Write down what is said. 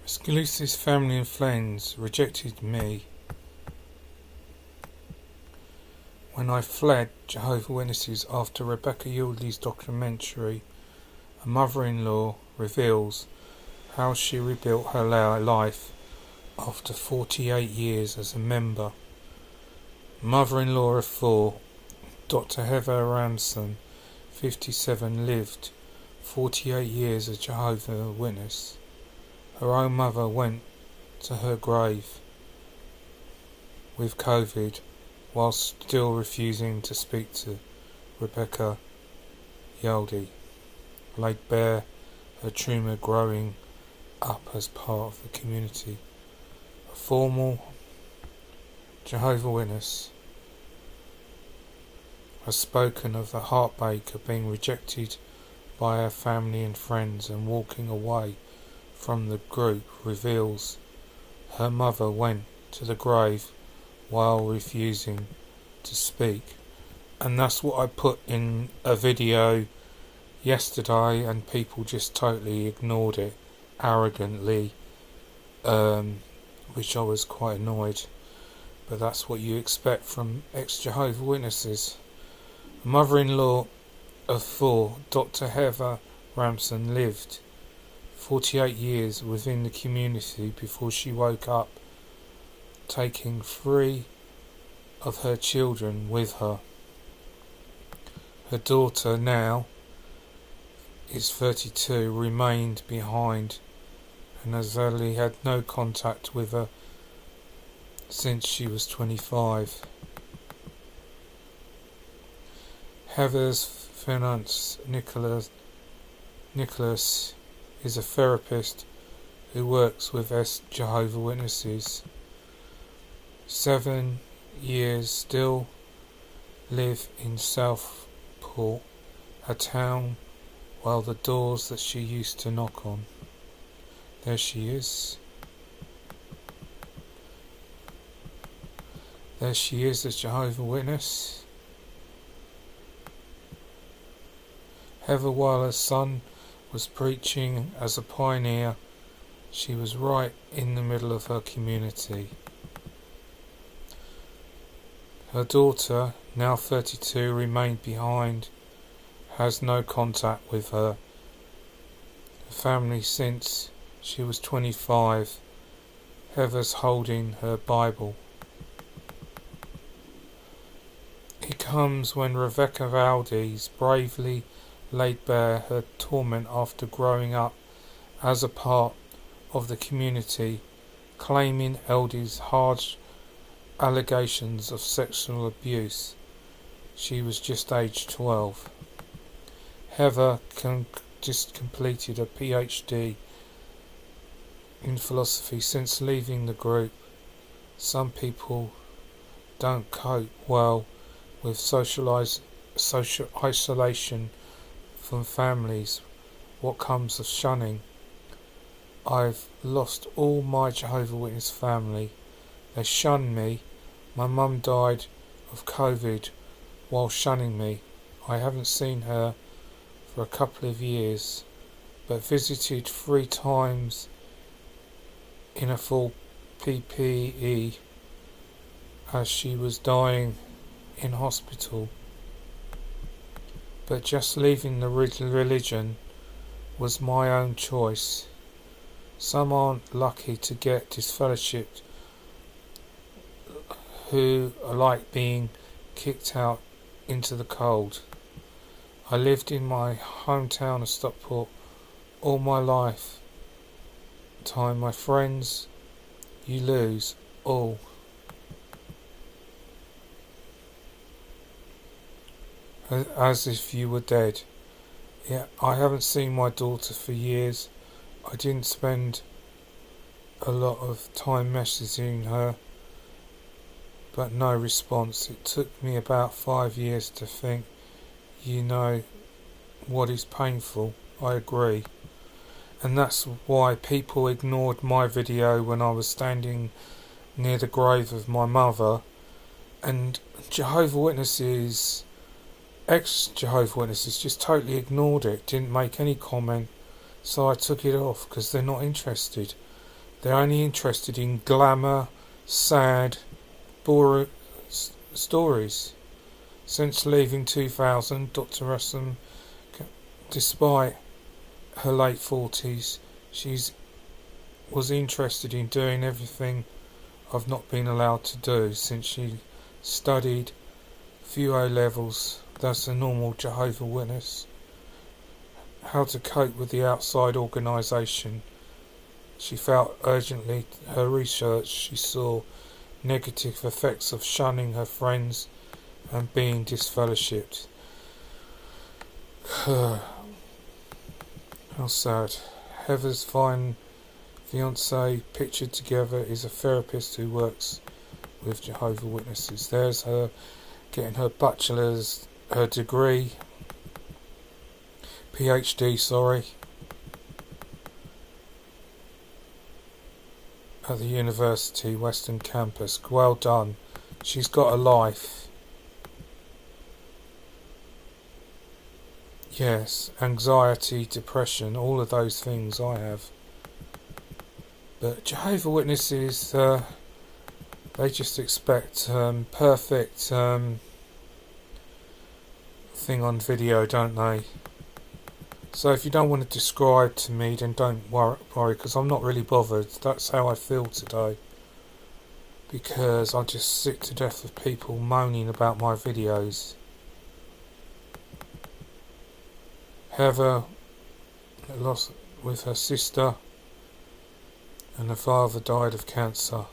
Scalise's family and friends rejected me when I fled Jehovah's Witnesses after Rebecca Yardley's documentary, A Mother-in-Law, reveals how she rebuilt her life after 48 years as a member. Mother-in-law of four, Dr. Heather Ramson, 57, lived 48 years as Jehovah's Witness. Her own mother went to her grave with COVID while still refusing to speak to Rebecca Yardley, laid bare her trauma growing up as part of the community. A formal Jehovah's Witness has spoken of the heartbreak of being rejected by her family and friends and walking away from the group. Reveals her mother went to the grave while refusing to speak, and that's what I put in a video yesterday, and people just totally ignored it arrogantly, which I was quite annoyed, but that's what you expect from ex-Jehovah's Witnesses. Mother-in-law of four, Dr. Heather Ramson, lived 48 years within the community before she woke up, taking 3 of her children with her. Her daughter, now is 32, remained behind and has only had no contact with her since she was 25. Heather's fiance, Nicholas, is a therapist who works with Jehovah's Witnesses. 7 years, still live in Southport, a town while the doors that she used to knock on. There she is. There she is as Jehovah's Witness. Heather, while her son was preaching as a pioneer, she was right in the middle of her community. Her daughter, now 32, remained behind, has no contact with her family since she was 25. Heather's holding her Bible. It comes when Rebecca Valdez bravely laid bare her torment after growing up as a part of the community, claiming elders' harsh allegations of sexual abuse. She was just aged 12. Heather just completed a PhD in philosophy since leaving the group. Some people don't cope well with social isolation from families. What comes of shunning? I've lost all my Jehovah's Witness family. They shunned me. My mum died of COVID while shunning me. I haven't seen her for a couple of years, but visited 3 times in a full PPE as she was dying in hospital. But just leaving the religion was my own choice. Some aren't lucky to get disfellowshipped, who are like being kicked out into the cold. I lived in my hometown of Stockport all my life. My friends, you lose all. As if you were dead. Yeah, I haven't seen my daughter for years. I didn't spend a lot of time messaging her, but no response. It took me about 5 years to think, you know what is painful. I agree. And that's why people ignored my video when I was standing near the grave of my mother. And Jehovah's Witnesses, ex-Jehovah's Witnesses, just totally ignored it, didn't make any comment, so I took it off because they're not interested. They're only interested in glamour, sad, boring stories. Since leaving 2000, Dr. Russell, despite her late 40s, was interested in doing everything I've not been allowed to do since she studied few O levels, thus a normal Jehovah Witness, how to cope with the outside organisation. She felt urgently her research she saw negative effects of shunning her friends and being disfellowshipped. How sad. Heather's fine fiance, pictured together, is a therapist who works with Jehovah Witnesses. There's her getting her bachelor's, her degree, PhD, at the University Western Campus. Well done. She's got a life. Yes, anxiety, depression, all of those things I have. But Jehovah Witnesses, they just expect perfect thing on video, don't they? So if you don't want to describe to me, then don't worry, because I'm not really bothered. That's how I feel today. Because I'm just sick to death of people moaning about my videos. Heather lost with her sister, and her father died of cancer.